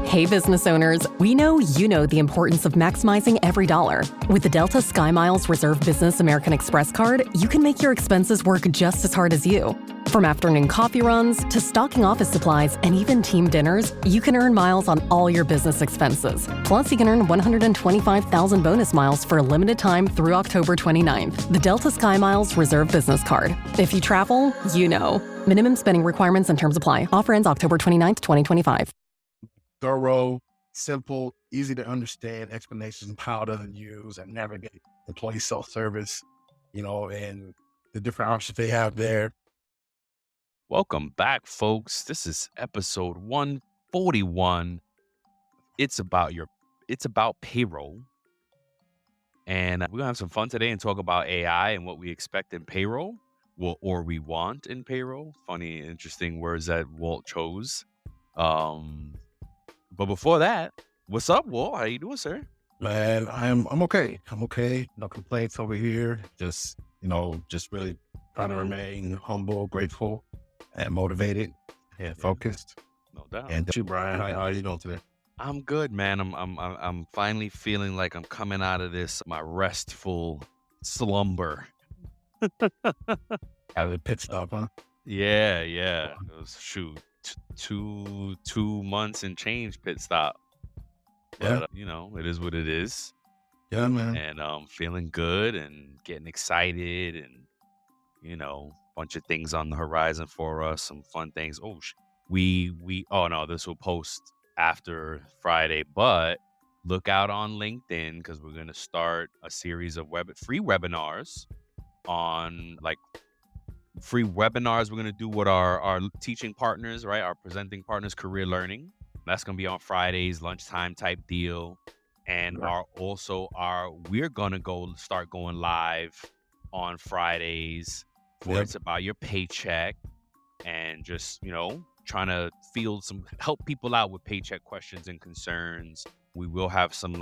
Hey, business owners, we know you know the importance of maximizing every dollar. With the Delta SkyMiles Reserve Business American Express card, you can make your expenses work just as hard as you. From afternoon coffee runs to stocking office supplies and even team dinners, you can earn miles on all your business expenses. Plus, you can earn 125,000 bonus miles for a limited time through October 29th. The Delta SkyMiles Reserve Business Card. If you travel, you know. Minimum spending requirements and terms apply. Offer ends October 29th, 2025. Thorough, simple, easy to understand explanations of how to use and navigate employee self-service, and the different options they have there. Welcome back, folks. This is episode 141. It's about payroll. And we're gonna have some fun today and talk about AI and what we expect in payroll, or we want in payroll. Funny, interesting words that Walt chose. But before that, what's up, Walt? How you doing, sir? Man, I'm okay. I'm okay. No complaints over here. Just really trying to remain humble, grateful, and motivated and focused. No doubt. And you, Brian, how are you doing today? I'm good, man. I'm finally feeling like I'm coming out of my restful slumber. Had a pit stop, huh? Yeah. It was two months and change pit stop. Yeah. But, it is what it is. Yeah, man. And feeling good and getting excited and, bunch of things on the horizon for us, some fun things. Oh, this will post after Friday, but look out on LinkedIn because we're going to start a series of free webinars on free webinars we're going to do with our teaching partners, right? Our presenting partners, Career Learning. That's going to be on Fridays, lunchtime type deal. And we're going to start going live on Fridays where it's about your paycheck and just, trying to help people out with paycheck questions and concerns. We will have some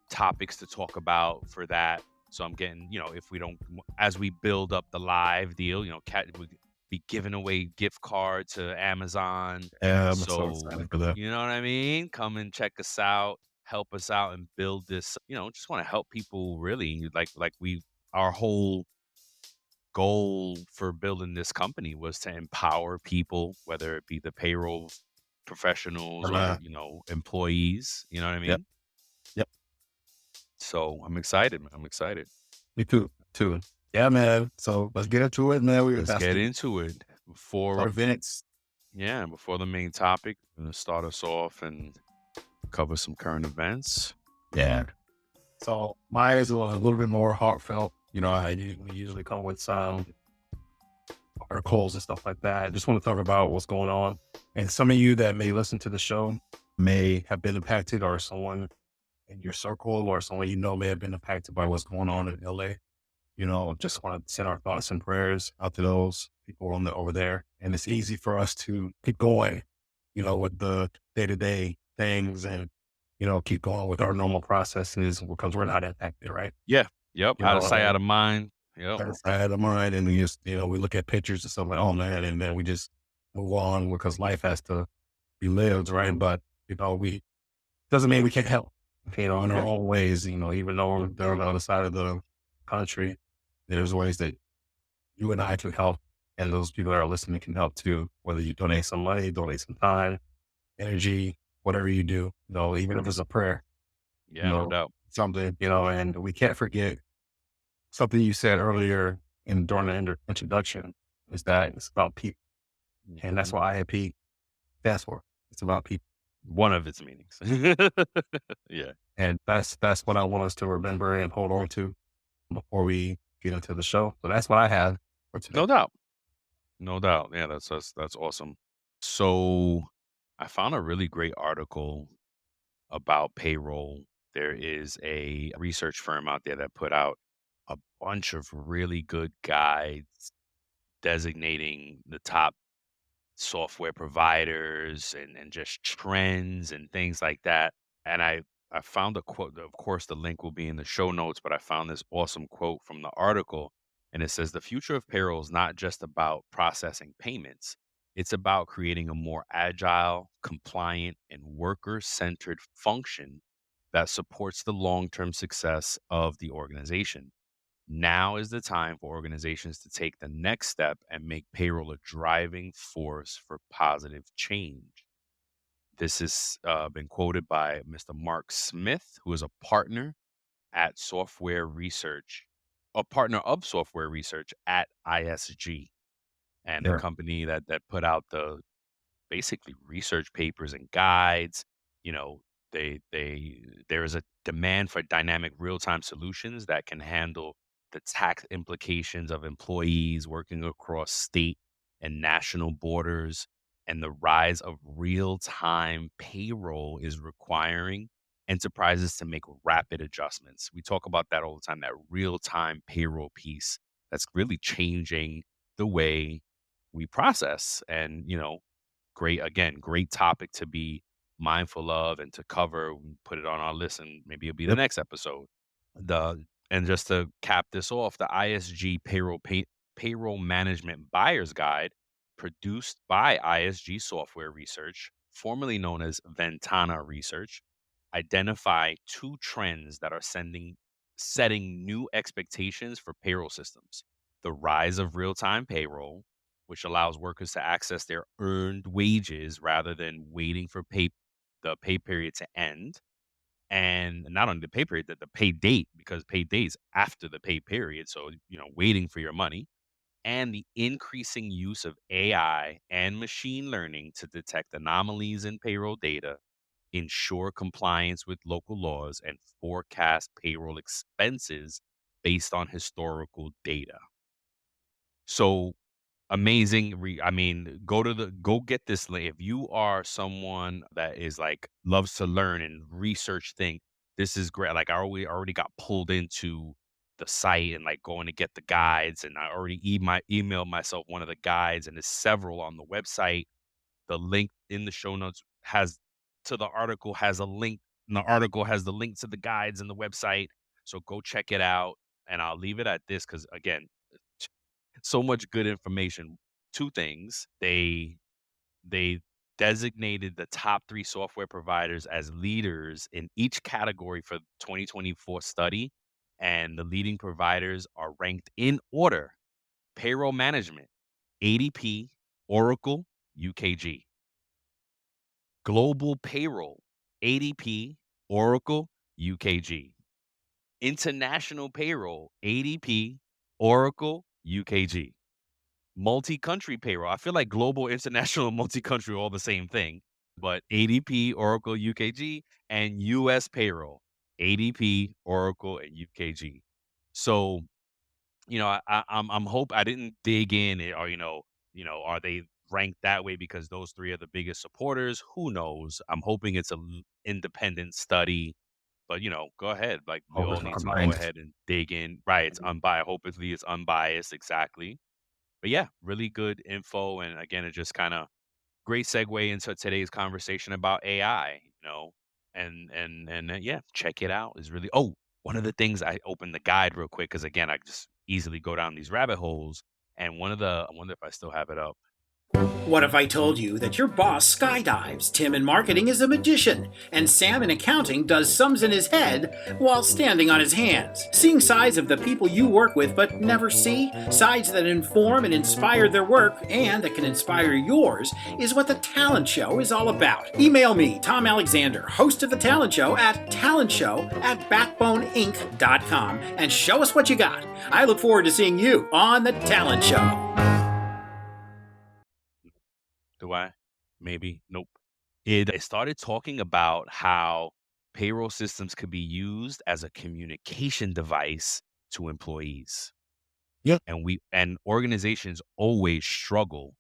topics to talk about for that. So I'm getting, as we build up the live deal, we'll be giving away gift card to Amazon. Yeah, I'm so excited for that. You know what I mean? Come and check us out, help us out and build this, just want to help people really our whole goal for building this company was to empower people, whether it be the payroll professionals or, employees, you know what I mean? Yep. So I'm excited, man. I'm excited. Me too. Yeah, man. So let's get into it, man. Let's get into it before events. Yeah, before the main topic, I'm gonna start us off and cover some current events. Yeah. So mine is a little bit more heartfelt. We usually come with some articles and stuff like that. I just want to talk about what's going on. And some of you that may listen to the show may have been impacted, or someone in your circle or someone may have been impacted by what's going on in LA. Just want to send our thoughts and prayers out to those people over there. And it's easy for us to keep going, with the day-to-day things and, keep going with our normal processes because we're not impacted, right? Yeah. Yep. Out of sight, out of mind. Yep. Out of sight, out of mind. And we just, we look at pictures and stuff like, oh man, and then we just move on because life has to be lived, right? But, doesn't mean we can't help, in our own ways, even though they're on the other side of the country, there's ways that you and I can help. And those people that are listening can help too, whether you donate some money, donate some time, energy, whatever you do, even if it's a prayer. Yeah, no doubt. Something, and we can't forget something you said earlier during the introduction is that it's about people. And that's what IAP stands for. It's about people. One of its meanings. Yeah. And that's what I want us to remember and hold on to before we get into the show. So that's what I have for today. No doubt. Yeah, that's awesome. So I found a really great article about payroll. There is a research firm out there that put out a bunch of really good guides designating the top software providers and just trends and things like that. And I found a quote. Of course, the link will be in the show notes, but I found this awesome quote from the article. And it says, the future of payroll is not just about processing payments. It's about creating a more agile, compliant, and worker-centered function that supports the long-term success of the organization. Now is the time for organizations to take the next step and make payroll a driving force for positive change. This has been quoted by Mr. Mark Smith, who is a partner at software research, a partner of software research at ISG, and a Yeah. company that put out the basically research papers and guides. You know, there is a demand for dynamic real-time solutions that can handle the tax implications of employees working across state and national borders. And the rise of real-time payroll is requiring enterprises to make rapid adjustments. We talk about that all the time, that real-time payroll piece that's really changing the way we process. And, great topic to be mindful of and to cover. We put it on our list, and maybe it'll be the Yep. next episode. The and just to cap this off, the ISG payroll management buyer's guide, produced by ISG Software Research, formerly known as Ventana Research, identify two trends that are setting new expectations for payroll systems: the rise of real-time payroll, which allows workers to access their earned wages rather than waiting for the pay period to end. And not only the pay period, the pay date, because pay days after the pay period. So, waiting for your money, and the increasing use of AI and machine learning to detect anomalies in payroll data, ensure compliance with local laws, and forecast payroll expenses based on historical data. So, amazing. I mean, go get this link. If you are someone that is like loves to learn and research things, this is great. Like, I already got pulled into the site and like going to get the guides, and I already emailed myself one of the guides, and there's several on the website. The link in the show notes has to the article has a link, and the article has the link to the guides and the website. So go check it out. And I'll leave it at this because, again, so much good information. Two things: they designated the top three software providers as leaders in each category for the 2024 study, and the leading providers are ranked in order: payroll management, ADP, Oracle, UKG; global payroll, ADP, Oracle, UKG; international payroll, ADP, Oracle, UKG; multi-country payroll. I feel like global, international, and multi-country are all the same thing, but ADP, Oracle, UKG, and US payroll, ADP, Oracle, and UKG. So, I'm hope I didn't dig in, or are they ranked that way because those three are the biggest supporters? Who knows? I'm hoping it's an independent study, but go ahead. Like, we Always all need to go combined. ahead and dig in. Right? It's unbiased. Hopefully, it's unbiased. Exactly. But yeah, really good info. And again, it just kind of great segue into today's conversation about AI, yeah, check it out. Is really, oh, one of the things, I opened the guide real quick because, again, I just easily go down these rabbit holes. And I wonder if I still have it up. What if I told you that your boss skydives, Tim in marketing is a magician, and Sam in accounting does sums in his head while standing on his hands? Seeing sides of the people you work with but never see, sides that inform and inspire their work and that can inspire yours, is what The Talent Show is all about. Email me, Tom Alexander, host of The Talent Show, at talentshow@backboneinc.com, and show us what you got. I look forward to seeing you on The Talent Show. Do I? Maybe. Nope. It started talking about how payroll systems could be used as a communication device to employees. Yeah. And organizations always struggle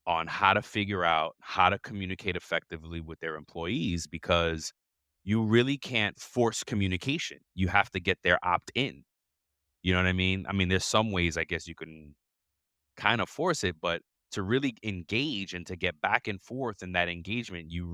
on how to figure out how to communicate effectively with their employees, because you really can't force communication. You have to get their opt in. You know what I mean? I mean, there's some ways I guess you can kind of force it, but to really engage and to get back and forth in that engagement, you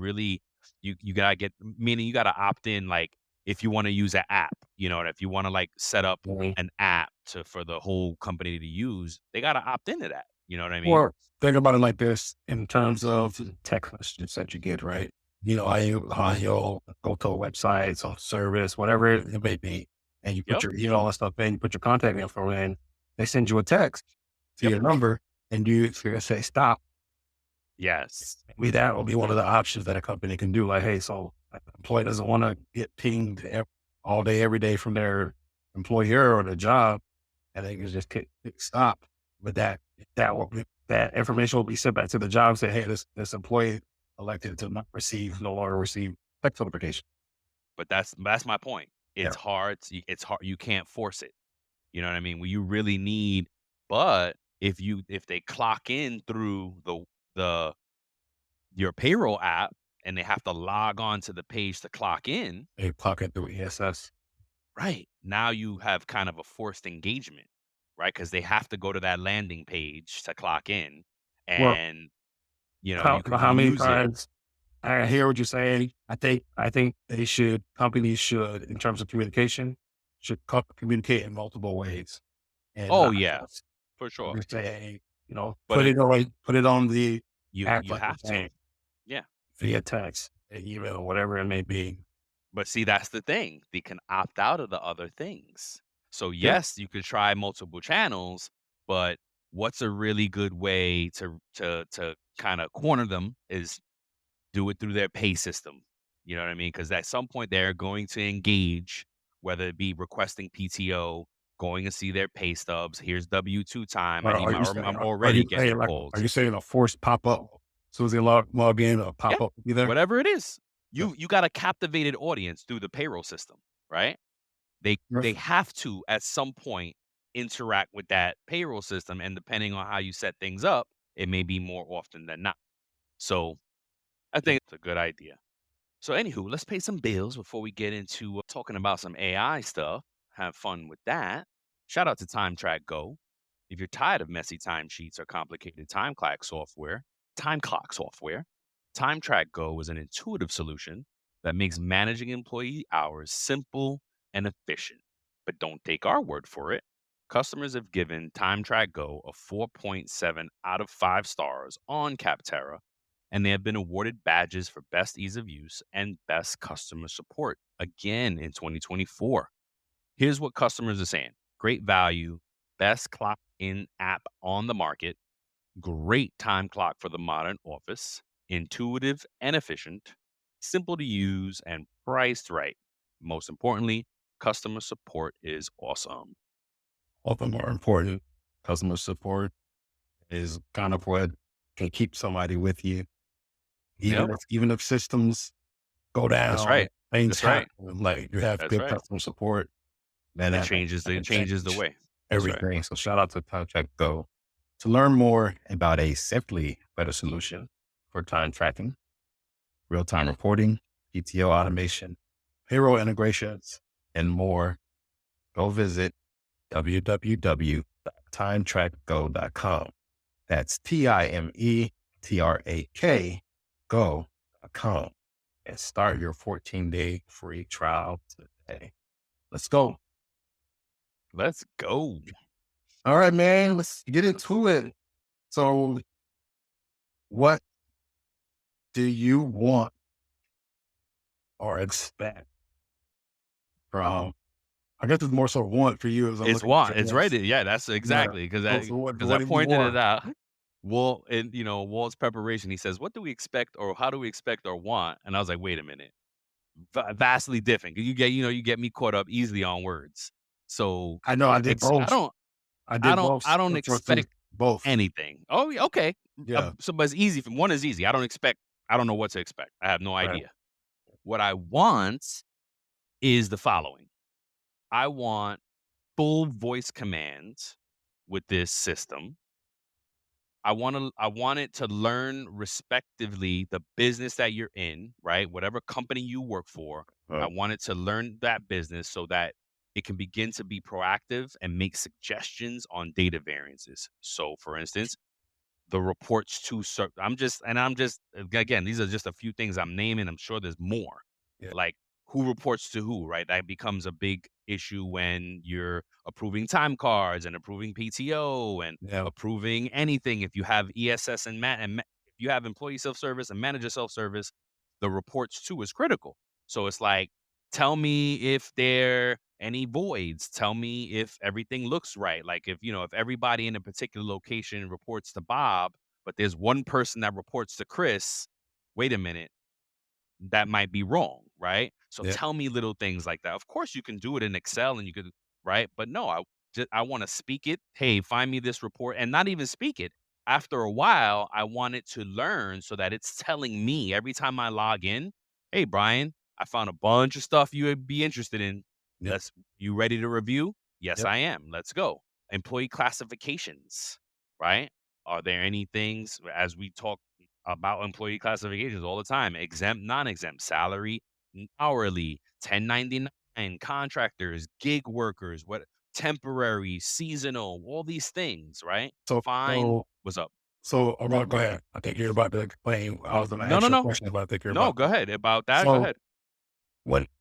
gotta get, meaning you gotta opt in. Like, if you want to use an app, and if you want to like set up Mhm. an app for the whole company to use, they gotta opt into that. You know what I mean? Or think about it like this in terms of text messages that you get, right? You'll go to a website, some service, whatever it may be, and you put Yep. all that stuff in, you put your contact info in, they send you a text to Yep. your number, and you're going to say stop. Yes. Maybe that will be one of the options that a company can do. Like, hey, so an employee doesn't want to get pinged all day, every day from their employer or the job, and they can just click stop. But that information will be sent back to the job and say, hey, this employee elected to no longer receive text notification. But that's my point. It's hard. It's hard. You can't force it. You know what I mean? Well, you really need, but if they clock in through your payroll app and they have to log on to the page to clock in, They clock it through ESS. right? Now you have kind of a forced engagement, right? Because they have to go to that landing page to clock in, Well, and you could how many use it. times I hear what you're saying. I think companies should, in terms of communication, should communicate in multiple ways. And Oh not yeah, just for sure. say, hey, But put it on the You app, you like have you're saying, to. Yeah. via text, email, whatever it may be. But see, that's the thing. They can opt out of the other things. So Yeah. yes, you could try multiple channels, but what's a really good way to kind of corner them is do it through their pay system. You know what I mean? Because at some point they're going to engage, whether it be requesting PTO, going to see their pay stubs. Here's W-2 time. Are you I'm saying, already getting calls. are you saying a forced pop up? As soon as they log in, a pop Yeah. up be there? Whatever it is. Yeah. You got a captivated audience through the payroll system, right? They Right. have to at some point interact with that payroll system, and depending on how you set things up, it may be more often than not. So I think it's a good idea. So anywho, let's pay some bills before we get into talking about some AI stuff. Have fun with that. Shout out to Time Track Go. If you're tired of messy timesheets or complicated time clock software, Time Track Go is an intuitive solution that makes managing employee hours simple and efficient. But don't take our word for it. Customers have given Time Track Go a 4.7 out of 5 stars on Capterra, and they have been awarded badges for best ease of use and best customer support again in 2024. Here's what customers are saying: great value, best clock in app on the market, great time clock for the modern office, intuitive and efficient, simple to use, and priced right. Most importantly, customer support is awesome. All the more important, customer support is kind of what can keep somebody with you, Yep. even if systems go down. That's right. Things That's right. happen. Like you have That's good right. customer support, man. It that changes can the change way. everything. So shout out to Time Track Go. To learn more about a simply better solution for time tracking, real-time reporting, PTO automation, payroll integrations, and more, go visit www.timetrackgo.com. That's TIMETRAK go.com, and start your 14-day free trial today. Let's go. Let's go. All right, man, let's get into it. So what do you want or expect from, I guess it's more so want for you as I'm It's looking at want. your It's list. right. Yeah, that's exactly because So what I do you pointed want? it out. Walt and Walt's preparation. He says, "What do we expect, or how do we expect or want?" And I was like, "Wait a minute, vastly different." You get me caught up easily on words. So I know I did both. I don't expect both. anything. Oh, yeah, okay. Yeah. But it's easy. One is easy. I don't know what to expect. I have no Right. idea. What I want is the following. I want full voice commands with this system. I want it to learn respectively the business that you're in, right? Whatever company you work for, I want it to learn that business so that it can begin to be proactive and make suggestions on data variances. So, for instance, the reports to I'm just again, these are just a few things I'm naming. I'm sure there's more. Yeah. Like who reports to who, right? That becomes a big issue when you're approving time cards and approving PTO and Yeah. approving anything. If you have ESS if you have employee self-service and manager self-service, the reports to is critical. So it's like, tell me if there any voids. Tell me if everything looks right. Like if everybody in a particular location reports to Bob, but there's one person that reports to Chris, wait a minute, that might be wrong, right? So Yeah. tell me little things like that. Of course, you can do it in Excel and you could, right? But no, I want to speak it. Hey, find me this report, and not even speak it. After a while, I want it to learn so that it's telling me every time I log in, hey, Brian, I found a bunch of stuff you would be interested in. Yep. You ready to review? Yes, Yep. I am. Let's go. Employee classifications, right? Are there any things as we talk about employee classifications all the time? Exempt, non-exempt, salary, hourly, 1099, contractors, gig workers, what temporary, seasonal, all these things, right? So, Fine. What's up? So, go ahead. I think you're about to explain. I was going to No, ask no, you a no. question, but I think you're No, about go to. ahead. About that, go So, ahead.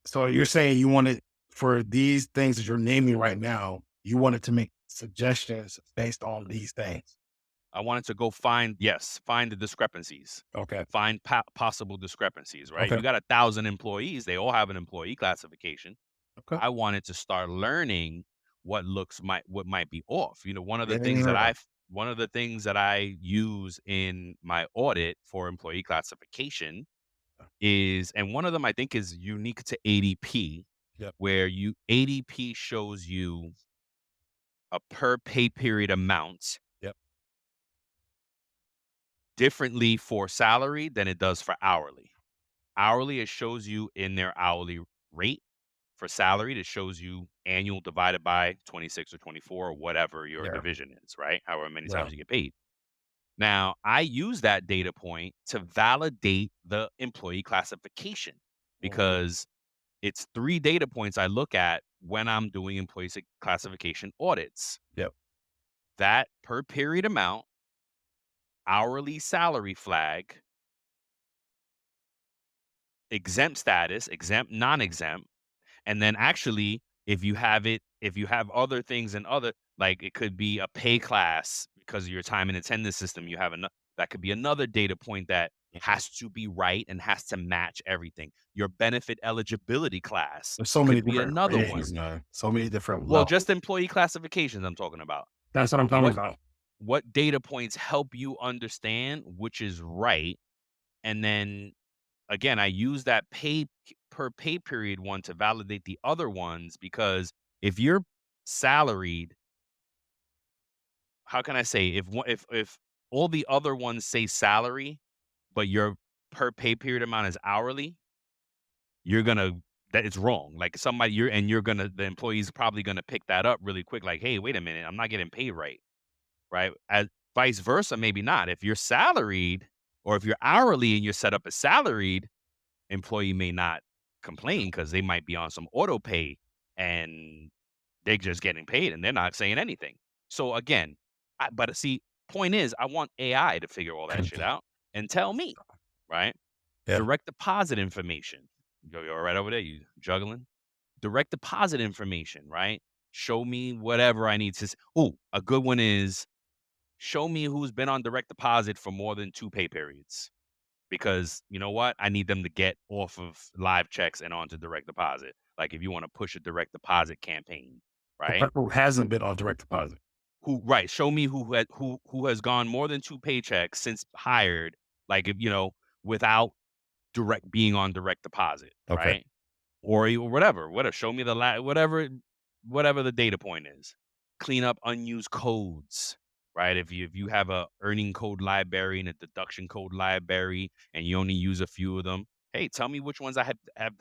so you're saying you wanted for these things that you're naming right now, you wanted to make suggestions based on these things. I wanted to go find the discrepancies. Okay. Find possible discrepancies, right? Okay. You got 1,000 employees. They all have an employee classification. Okay. I wanted to start learning what might be off. One of the Yeah. things that I use in my audit for employee classification is, and one of them I think is unique to ADP, Yep. where ADP shows you a per pay period amount Yep. differently for salary than it does for hourly. Hourly, it shows you in their hourly rate. For salaried, it shows you annual divided by 26 or 24 or whatever your Yeah. division is, right? However many Yeah. times you get paid. Now, I use that data point to validate the employee classification because it's 3 data points I look at when I'm doing employee classification audits. Yep. That per period amount, hourly salary flag, exempt status, exempt, non-exempt, and then actually, if you have other things and like it could be a pay class because of your time and attendance system, that could be another data point that has to be right and has to match everything. Your benefit eligibility class There's so many could be different another one. ratings, man. So many different Well, levels. just employee classifications I'm talking about. That's what I'm talking about. What data points help you understand which is right? And then again, I use that per pay period one to validate the other ones, because if you're salaried, how can I say, if all the other ones say salary, but your per pay period amount is hourly, that it's wrong. Like the employee's probably gonna pick that up really quick. Like, hey, wait a minute, I'm not getting paid right. As vice versa, maybe not. If you're salaried or if you're hourly and you're set up as salaried, employee may not complain because they might be on some auto pay and they're just getting paid and they're not saying anything. So again, but see, point is, I want AI to figure all that shit out and tell me, right? Yeah. Direct deposit information. You're right over there. You juggling? Direct deposit information, right? Show me whatever I need to. Oh, a good one is show me who's been on direct deposit for more than 2 pay periods. Because you know what? I need them to get off of live checks and onto direct deposit. Like if you want to push a direct deposit campaign, right? Who hasn't been on direct deposit? Show me who has gone more than 2 paychecks since hired, like if without being on direct deposit, Okay. right? Or whatever. Show me whatever the data point is. Clean up unused codes, right? If you have a earning code library and a deduction code library and you only use a few of them, hey, tell me which ones I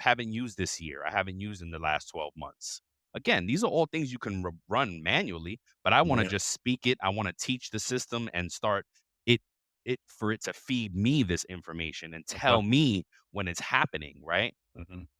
haven't used this year. I haven't used in the last 12 months. Again, these are all things you can run manually, but I want to just speak it. I want to teach the system and start for it to feed me this information and tell me when it's happening, right?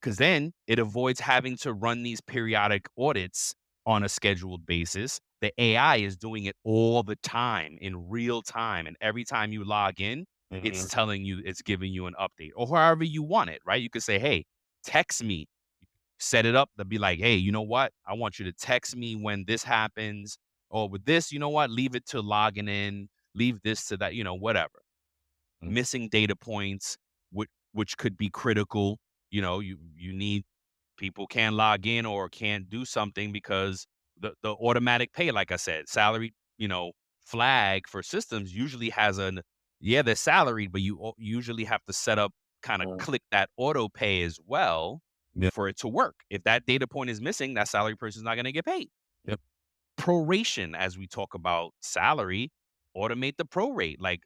Because then it avoids having to run these periodic audits on a scheduled basis. The AI is doing it all the time in real time. And every time you log in, it's telling you, it's giving you an update or however you want it, right? You could say, hey, text me set it up to be like, hey, you know what? I want you to text me when this happens. Or with this, you know what? Leave it to logging in, leave this to that, whatever. Missing data points, which could be critical. You need people can't log in or can't do something because the automatic pay, like I said, salary, flag for systems usually has they're salaried, but you usually have to set up, kind of click that auto pay as well for it to work. If that data point is missing, that salary person is not going to get paid. Yep. Proration, as we talk about salary, automate the prorate, like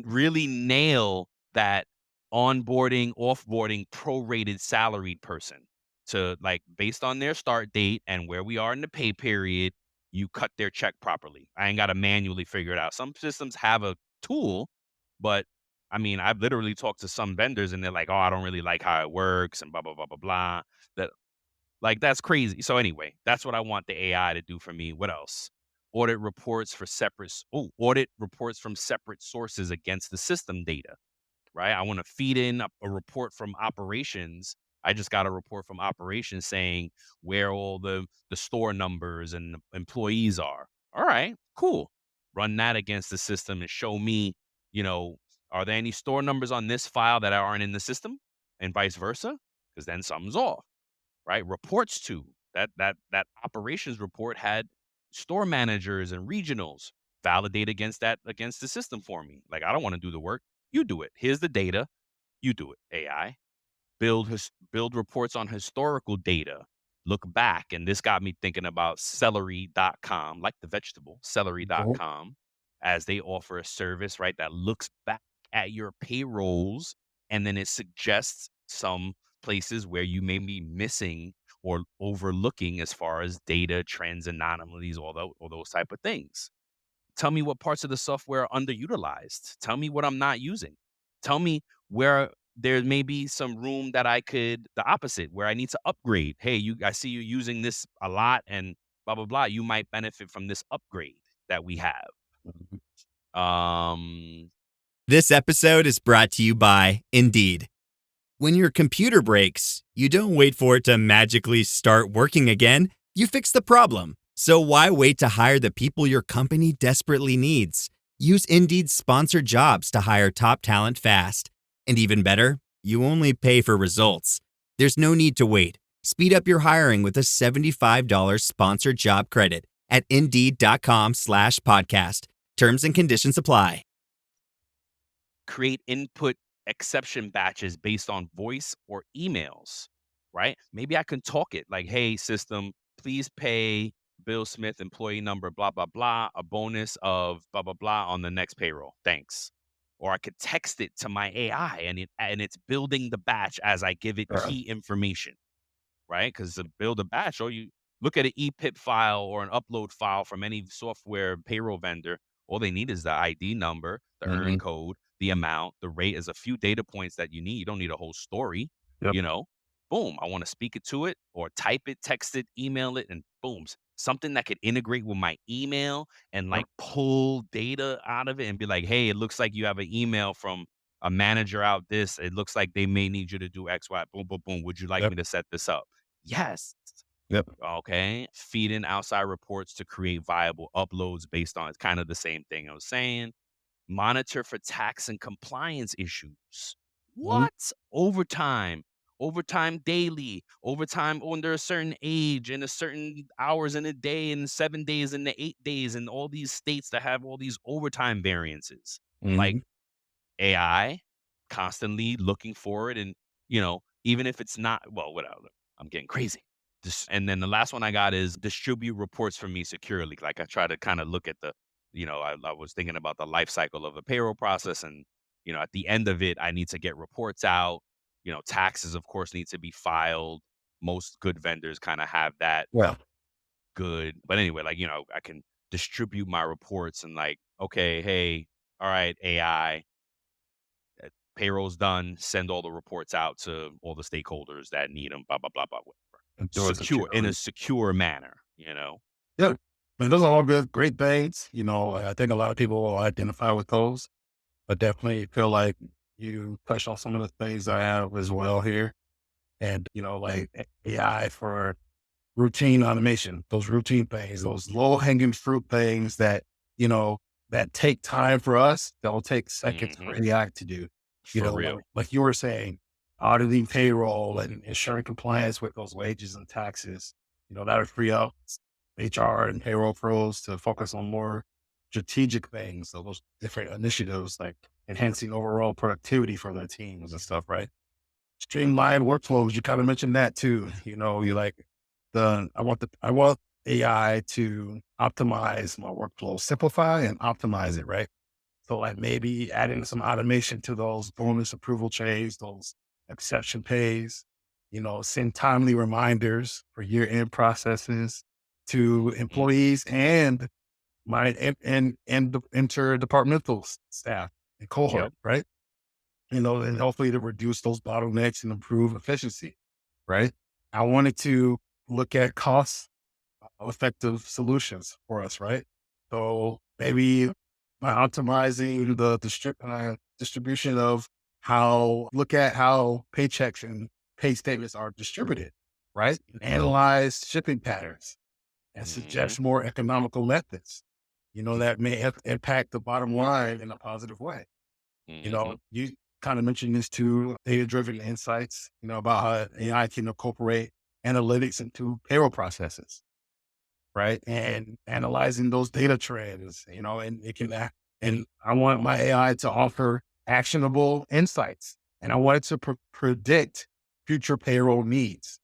really nail that onboarding, offboarding, prorated salaried person to, like, based on their start date and where we are in the pay period, you cut their check properly. I ain't got to manually figure it out. Some systems have a tool, but I mean, I've literally talked to some vendors and they're like, oh, I don't really like how it works and blah, blah, blah, blah, blah. That's crazy. So anyway, that's what I want the AI to do for me. What else? Audit reports from separate sources against the system data, right? I want to feed in a report from operations. I just got a report from operations saying where all the store numbers and employees are. All right, cool. Run that against the system and show me, are there any store numbers on this file that aren't in the system, and vice versa? Because then something's off. Right? Reports to that operations report had store managers and regionals validate against the system for me. Like, I don't want to do the work. You do it. Here's the data. You do it. AI. Build reports on historical data. Look back. And this got me thinking about celery.com, like the vegetable, celery.com, as they offer a service, right, that looks back at your payrolls, and then it suggests some places where you may be missing or overlooking as far as data, trends, anomalies, all those type of things. Tell me what parts of the software are underutilized. Tell me what I'm not using. Tell me where there may be some room that the opposite, where I need to upgrade. Hey, I see you using this a lot and blah, blah, blah. You might benefit from this upgrade that we have. This episode is brought to you by Indeed. When your computer breaks, you don't wait for it to magically start working again. You fix the problem. So why wait to hire the people your company desperately needs? Use Indeed's sponsored jobs to hire top talent fast. And even better, you only pay for results. There's no need to wait. Speed up your hiring with a $75 sponsored job credit at Indeed.com/podcast. Terms and conditions apply. Create input exception batches based on voice or emails, right? Maybe I can talk it like, hey, system, please pay Bill Smith, employee number, blah, blah, blah, a bonus of blah, blah, blah on the next payroll. Thanks. Or I could text it to my AI and it's building the batch as I give it key information, right? Because to build a batch, you look at an EPIP file or an upload file from any software payroll vendor. All they need is the ID number, the earn code, the amount, the rate, is a few data points that you need. You don't need a whole story, Boom, I want to speak it to it or type it, text it, email it, and boom, something that could integrate with my email and like pull data out of it and be like, hey, it looks like you have an email from a manager out this. It looks like they may need you to do X, Y, boom, boom, boom. Would you like me to set this up? Yes. Yep. Okay. Feed in outside reports to create viable uploads based on, it's kind of the same thing I was saying. Monitor for tax and compliance issues. What? Overtime daily, overtime under a certain age and a certain hours in a day and 7 days and the 8 days and all these states that have all these overtime variances. Like AI constantly looking for it. And, even if it's not, well, whatever, I'm getting crazy. And then the last one I got is distribute reports for me securely. Like I try to kind of look at I was thinking about the life cycle of the payroll process. And, at the end of it, I need to get reports out. Taxes, of course, need to be filed. Most good vendors kind of have that good. But anyway, I can distribute my reports and like, okay, hey, all right, AI, payroll's done. Send all the reports out to all the stakeholders that need them, blah, blah, blah, blah, whatever. In a secure manner, Yeah. I mean, those are all great things. I think a lot of people will identify with those, but definitely feel like you touched on some of the things I have as well here. and, like AI for routine automation, those routine things, those low hanging fruit things that, that take time for us, that'll take seconds for Hmm. AI to do. For real. Like you were saying, auditing payroll and ensuring compliance with those wages and taxes, that'll free up HR and payroll pros to focus on more strategic things. So those different initiatives like enhancing overall productivity for their teams and stuff, right? Streamline workflows. You kind of mentioned that too. You like I want AI to optimize my workflow, simplify and optimize it, right? So like maybe adding some automation to those bonus approval chains, those exception pays, send timely reminders for year-end processes to Hmm. employees and my and the interdepartmental staff and cohort, Yep. right? And hopefully to reduce those bottlenecks and improve efficiency, right? I wanted to look at cost effective solutions for us, right? So maybe by optimizing the distribution of look at how paychecks and pay statements are distributed, right? And analyze shipping patterns and Hmm. suggest more economical methods, that may impact the bottom line in a positive way. Hmm. You kind of mentioned this too, data-driven insights, about how AI can incorporate analytics into payroll processes, right? And analyzing those data trends, and it can act. And I want my AI to offer actionable insights, and I want it to predict future payroll needs.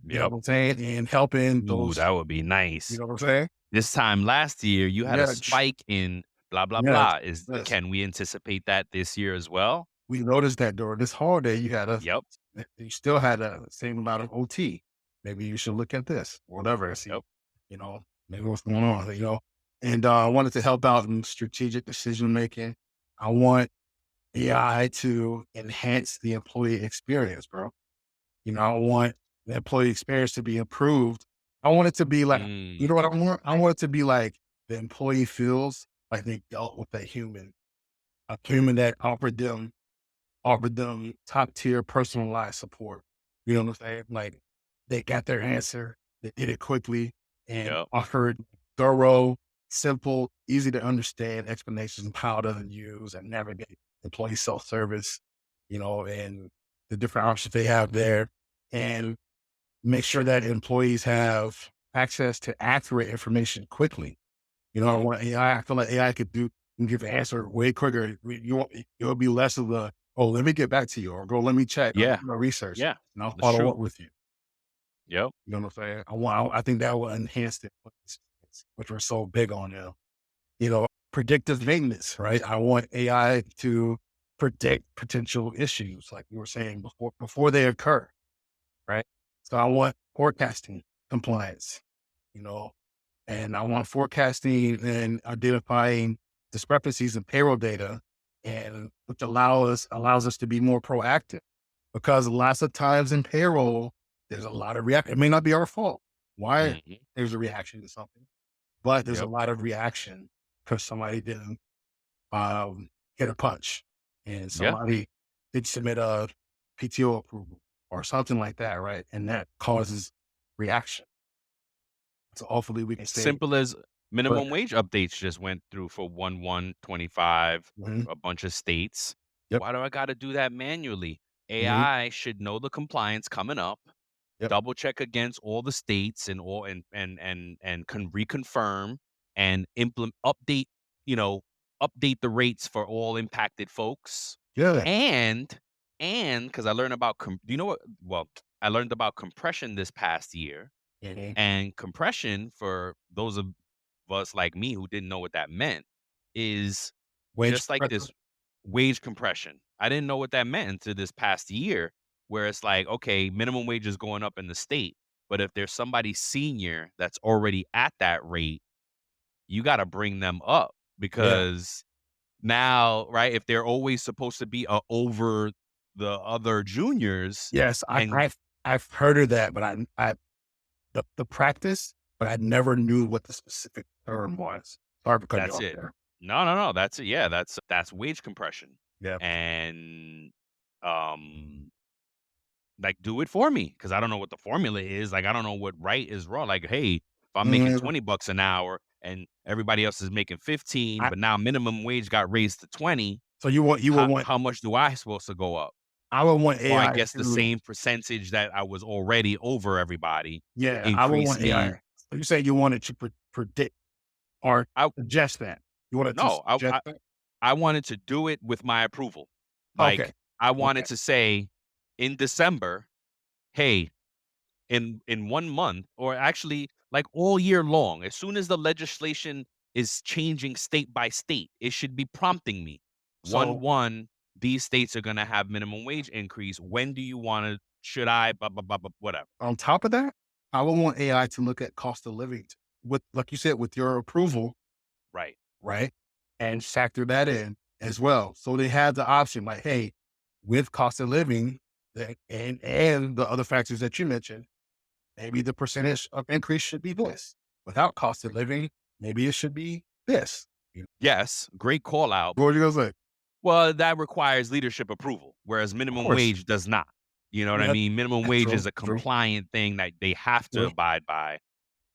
You know Yep. what I'm saying? And helping Ooh, those, that would be you nice. know what I'm saying? This time last year, you had a Yeah, spike in blah blah yeah. blah. Yes. Can we anticipate that this year as well? We noticed that during this holiday, Yep. you still had a same amount of OT. Maybe you should look at this, or whatever. See, Yep. you know, maybe what's going on, And I wanted to help out in strategic decision making. I want AI to enhance the employee experience, bro. I want the employee experience to be improved. I want it to be like, you know Mm. what I want? I want it to be like the employee feels like they dealt with a human that offered them top tier personalized support. You know what I'm saying? Like they got their answer, they did it quickly and Yep. offered thorough, simple, easy to understand explanations of how to use and navigate employee self-service, and the different options they have there. And make sure that employees have access to accurate information quickly. I Mhm. want AI. I feel like AI can give an answer way quicker. It'll be less of the, oh, let me get back to you, or go, let me check, or Yeah. do my research, Yeah. and I'll That's follow true. up with you. Yep. You know what I'm saying? I think that will enhance it, which we're so big on now. Predictive maintenance, right? I want AI to predict potential issues, like you were saying before they occur, right? So I want forecasting compliance, you know, and I want forecasting and identifying discrepancies in payroll data, and which allows us to be more proactive, because lots of times in payroll, there's a lot of reaction. It may not be our fault. Why Mhm. there's a reaction to something, but there's a Yep. lot of reaction because somebody didn't get a punch, and Yeah. somebody did submit a PTO approval or something like that, right? And that causes reaction. So hopefully we can stay. Simple as But minimum wage updates just went through for 1/1/25, mhm, a bunch of states. yep, Why do I gotta do that manually? mhm, AI should know the compliance coming up, yep, double check against all the states and all and can reconfirm and implement you know, update the rates for all impacted folks. yeah. And because I learned about do you know what I learned about compression this past year. Mhm. And compression, for those of us like me who didn't know what that meant, is Wage just like pressure. this wage compression. I didn't know what that meant until this past year, where it's like, okay, minimum wage is going up in the state, but if there's somebody senior that's already at that rate, you got to bring them up Yeah. because now, right, if they're always supposed to be over the other juniors, Yes, and I've heard of that, but I the practice, but I never knew what the specific term was. Sorry for cutting you that's off it. there. No, no, no. That's it. Yeah, that's wage compression. Yeah. And um like do it for me because I don't know what the formula is. Like I don't know what right is wrong. Like, hey, if I'm making Mm, $20 an hour and everybody else is making 15, I, but now minimum wage got raised to 20, so you would want how much do I supposed to go up? I would want Or I AI guess the to same percentage that I was already over everybody yeah, I would increase want AI. me. So you say you wanted to predict or I suggest that. You wanted to no, suggest that? I wanted to do it with my approval. Okay. Like I Okay. wanted to say in December, hey, in 1 month, or actually like all year long, as soon as the legislation is changing state by state, it should be prompting me. So 1/1, these states are gonna have minimum wage increase. When do you wanna should I blah blah blah blah whatever. on top of that, I would want AI to look at cost of living with, like you said, with your approval, Right. right? And factor that in as well. So they have the option like, hey, with cost of living and the other factors that you mentioned, maybe the percentage of increase should be this. Without cost of living, maybe it should be this. Yes, great call out. What are you gonna say? Well, that requires leadership approval, whereas Of minimum course. wage does not. You know what I Yeah, mean? Minimum that's wage true. is a True. compliant thing that they have to True. abide by.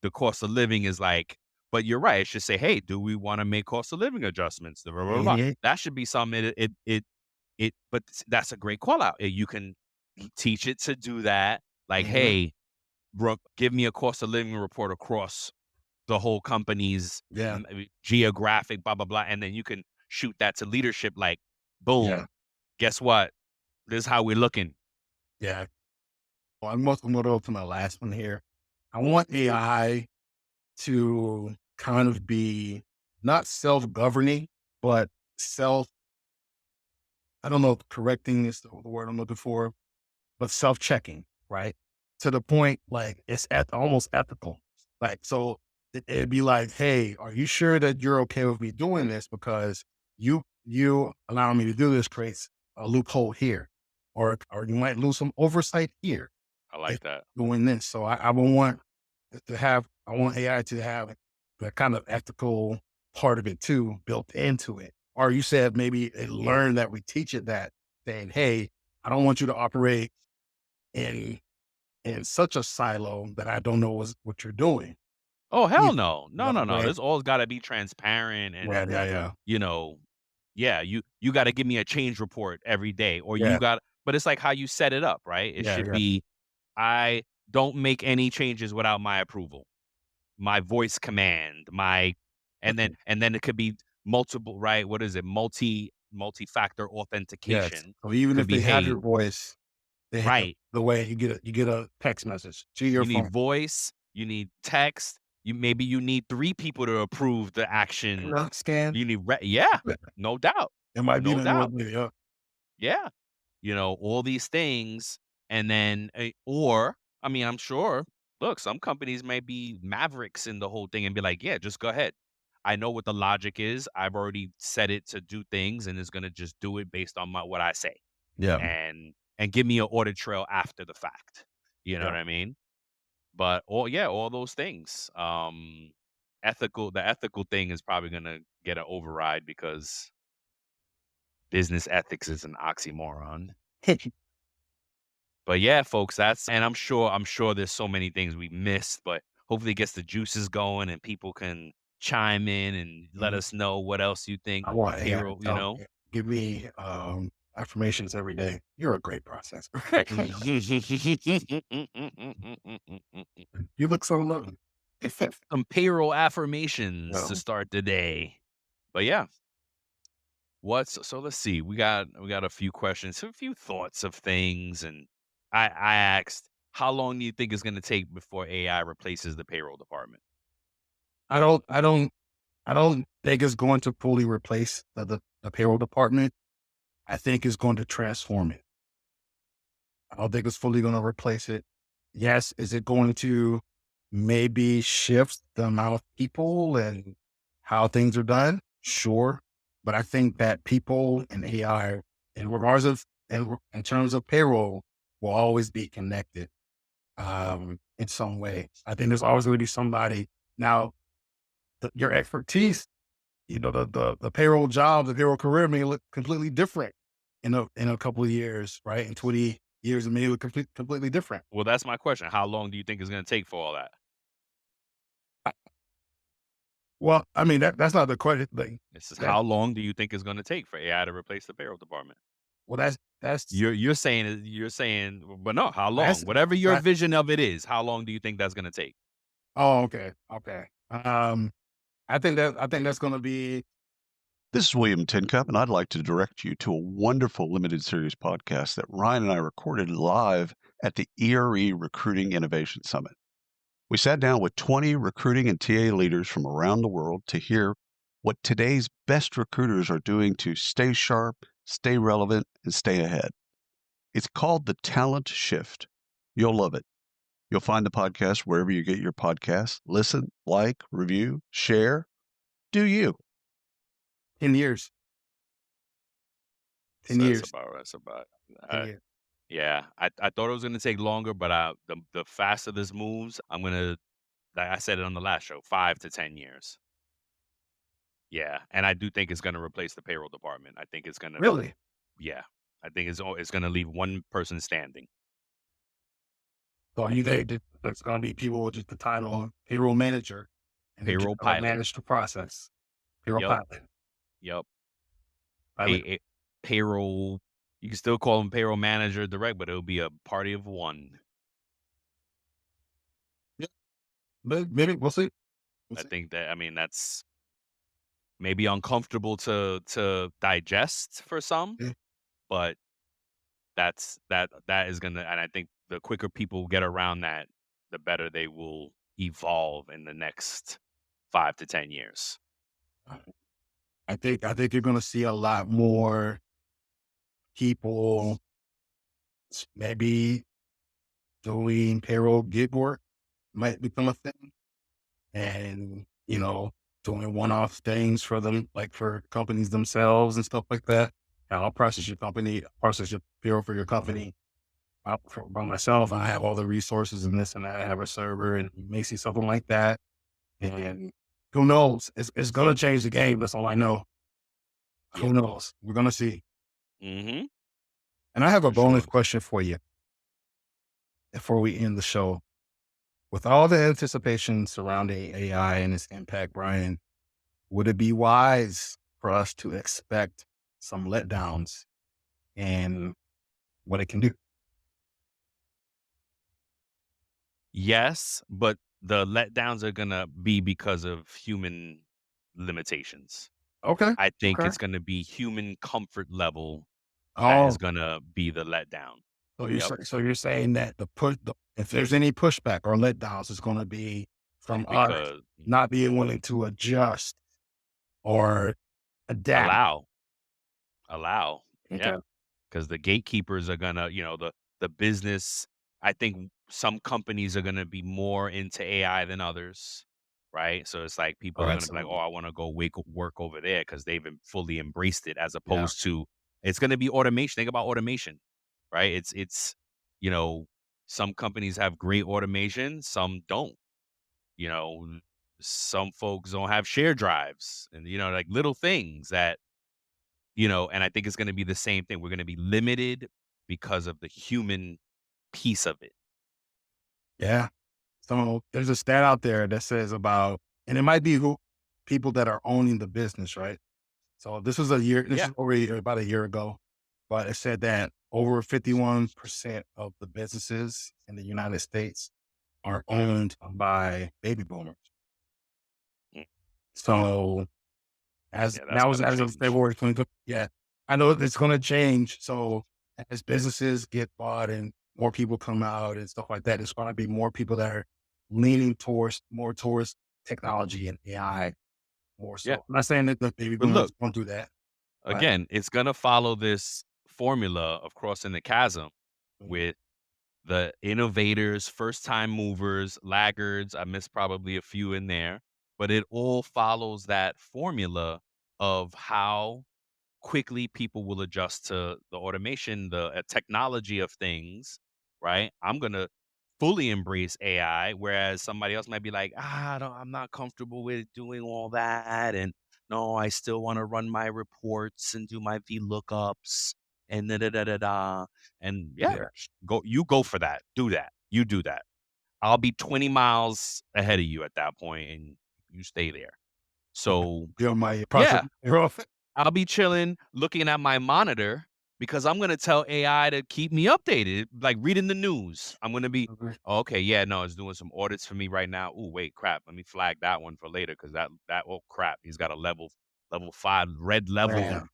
The cost of living is like, but you're right. It should say, hey, do we want to make cost of living adjustments? Blah, blah, blah, blah. Mhm. That should be something. But that's a great call out. You can teach it to do that. Like, Mhm. hey, give me a cost of living report across the whole company's Yeah. geographic, blah, blah, blah. And then you can shoot that to leadership. Like, Yeah. boom, guess what? This is how we're looking. Yeah. Well, I'm going to go to my last one here. I want AI to kind of be not self-governing, but I don't know if correcting is the word I'm looking for, but self-checking, right? To the point, like it's almost ethical. Like, so it'd be like, hey, are you sure that you're okay with me doing this? Because you allowing me to do this creates a loophole here, or you might lose some oversight here I if like that. doing this. So I would want I want AI to have the kind of ethical part of it too built into it. Or you said maybe it learned that we teach it that saying, hey, I don't want you to operate in such a silo that I don't know what you're doing. Oh, Yeah. hell no. No, no, no. Right. This all got to be transparent and, Yeah, yeah, yeah. you know, yeah, you got to give me a change report every day or Yeah, but it's like how you set it up, right? It yeah, should yeah. be, I don't make any changes without my approval, my voice command, Okay. and then it could be multiple, right? What is it? Multi-factor Yes. authentication So even could if be, they have hey, your voice, they have right. the way you get a text message to your You need phone. voice, you need text, you need 3 people to approve the action. Scan. You need yeah, no doubt, It might be no the more doubt. yeah. Yeah, all these things, and then, or I mean, I'm sure. Look, some companies may be mavericks in the whole thing and be like, "Yeah, just go ahead. I know what the logic is. I've already set it to do things, and it's gonna just do it based on what I say, Yeah. and give me an audit trail after the fact." You know Yeah. what I mean? But all those things. The ethical thing is probably gonna get an override because business ethics is an oxymoron. But yeah, folks, and I'm sure there's so many things we missed, but hopefully it gets the juices going and people can chime in and let Mhm. us know what else you think I want AI to payroll, tell me, give me affirmations every day. You're a great processor. You look so lovely. some payroll affirmations to No. start the day. But yeah, so let's see. We got a few questions, a few thoughts of things, and I asked, how long do you think it's going to take before AI replaces the payroll department? I don't I don't I don't think it's going to fully replace the payroll department. I think it's going to transform it. I don't think it's fully going to replace it. Yes, is it going to maybe shift the amount of people and how things are done? Sure. But I think that people and AI, in regards of, in terms of payroll, will always be connected in some way. I think there's always going to be somebody. Now, your expertise, the payroll job, the payroll career may look completely different in a couple of years, right? In 20 years and maybe completely different. Well, that's my question. How long do you think it's going to take for all that? Well, I mean, that's not the question thing. This is That, how long do you think it's going to take for AI to replace the payroll department? well, that's You're saying, but no, how long? that's Whatever your right. vision of it is, how long do you think that's going to take? Oh, okay. I think that's going to be This is William Tincup, and I'd like to direct you to a wonderful limited series podcast that Ryan and I recorded live at the ERE Recruiting Innovation Summit. We sat down with 20 recruiting and TA leaders from around the world to hear what today's best recruiters are doing to stay sharp, stay relevant, and stay ahead. It's called The Talent Shift. You'll love it. You'll find the podcast wherever you get your podcasts. Listen, like, review, share. Do you? 10 years. 10 So years. That's about. 10 years. Yeah, I thought it was going to take longer, but the faster this moves, I'm gonna. Like I said it on the last show, 5 to 10 years. Yeah, and I do think it's going to replace the payroll department. I think it's going to. Really? Yeah, I think it's going to leave one person standing. So you think that there's going to be people with just the title of payroll manager and they're just Payroll gonna pilot. manage the process? Payroll Yep. pilot. Yep. Pilot. Payroll. You can still call him payroll manager direct, but it'll be a party of one. Maybe we'll see. I think that, I mean, that's maybe uncomfortable to digest for some, Yeah. but that is gonna, and I think the quicker people get around that, the better they will evolve in the next 5 to 10 years. I think you're going to see a lot more people maybe doing payroll gig work might become a thing, and doing one-off things for them, like for companies themselves and stuff like that. And I'll process your payroll for your company. By myself, I have all the resources and this and that. I have a server, and you may see something like that. And who knows? It's going to change the game. That's all I know. Who knows? We're going to see. Mm-hmm. And I have a For bonus sure. question for you before we end the show. With all the anticipation surrounding AI and its impact, Brian, would it be wise for us to expect some letdowns and what it can do? Yes, but the letdowns are gonna be because of human limitations. Okay. I think Okay. it's gonna be human comfort level that Oh, is gonna be the letdown. Yep. so you're saying that if there's any pushback or letdowns, it's going to be from us Because not being willing to adjust or adapt. allow. Okay. Yeah. Because the gatekeepers are gonna, the business. I think some companies are gonna be more into AI than others, right? So it's like people Oh, are gonna be like, absolutely. "Oh, I want to go work over there," because they've fully embraced it, as Yeah. opposed to it's gonna be automation. Think about automation, right? You know, some companies have great automation, some don't. You know, some folks don't have share drives, and like little things that and I think it's going to be the same thing. We're going to be limited because of the human piece of it. Yeah. So there's a stat out there that says and it might be people that are owning the business, right? So this is Yeah. is about a year ago, but it said that over 51% of the businesses in the United States are owned by baby boomers. Mm. So Yeah, that's as gotta of change. February 2020, yeah, I know it's going to change. So as businesses get bought and more people come out and stuff like that, it's going to be more people that are leaning more towards technology and AI more so. Yeah. I'm not saying that the baby But boomers look, won't do that. But again, it's going to follow this formula of crossing the chasm with the innovators, first time movers, laggards. I missed probably a few in there, but it all follows that formula of how quickly people will adjust to the automation, the technology of things, right? I'm going to fully embrace AI, whereas somebody else might be like, I'm not comfortable with doing all that. And no, I still want to run my reports and do my VLOOKUPs. and da da da da da. And go for that. Do that. You do that. I'll be 20 miles ahead of you at that point, and you stay there. So You're my process. I'll be chilling, looking at my monitor, because I'm going to tell AI to keep me updated, like reading the news. I'm going to be, okay, yeah, no, it's doing some audits for me right now. Oh, wait, crap. Let me flag that one for later, because oh, crap. He's got a level 5 red level. Man.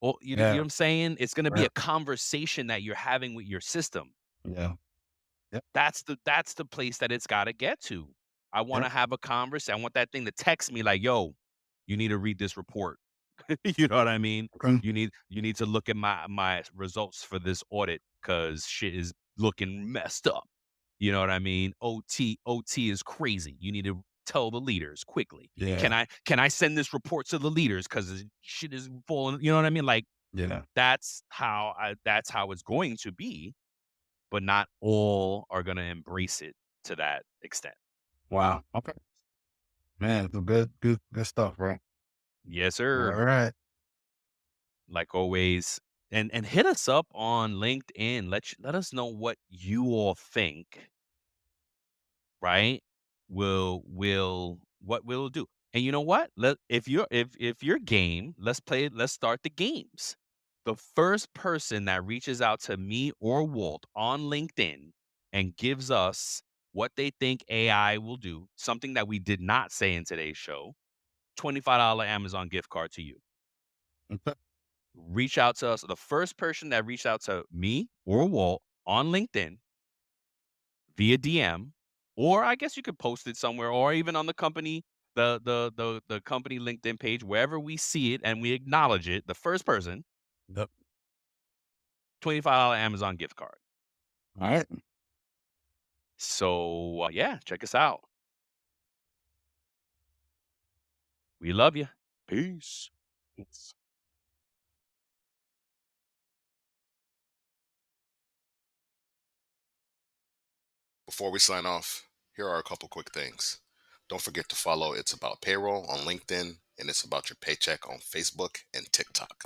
Well, you know what I'm saying? It's going to be a conversation that you're having with your system. Yeah. Yep. That's the place that it's got to get to. I want to have a conversation. I want that thing to text me like, yo, you need to read this report. You know what I mean? Okay. You need to look at my results for this audit, because shit is looking messed up. You know what I mean? OT is crazy. You need to tell the leaders quickly. Yeah. Can I send this report to the leaders, because shit is falling? You know what I mean? Like, that's how it's going to be, but not all are going to embrace it to that extent. Wow. Okay. Man, good stuff, bro. Yes, sir. All right. Like always, and hit us up on LinkedIn. Let us know what you all think. Right? What we'll do. And you know what? If you're game, let's start the games. The first person that reaches out to me or Walt on LinkedIn and gives us what they think AI will do, something that we did not say in today's show, $25 Amazon gift card to you. Okay. Reach out to us. The first person that reached out to me or Walt on LinkedIn via DM, or I guess you could post it somewhere, or even on the company, the company LinkedIn page, wherever we see it and we acknowledge it, the first person, Yep. $25 Amazon gift card. All right. So check us out. We love you. Peace. Before we sign off, here are a couple quick things. Don't forget to follow It's About Payroll on LinkedIn, and It's About Your Paycheck on Facebook and TikTok.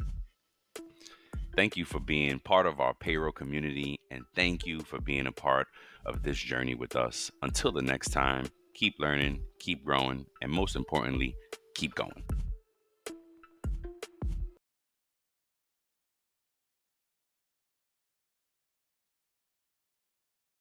Thank you for being part of our payroll community, and thank you for being a part of this journey with us. Until the next time, keep learning, keep growing, and most importantly, keep going.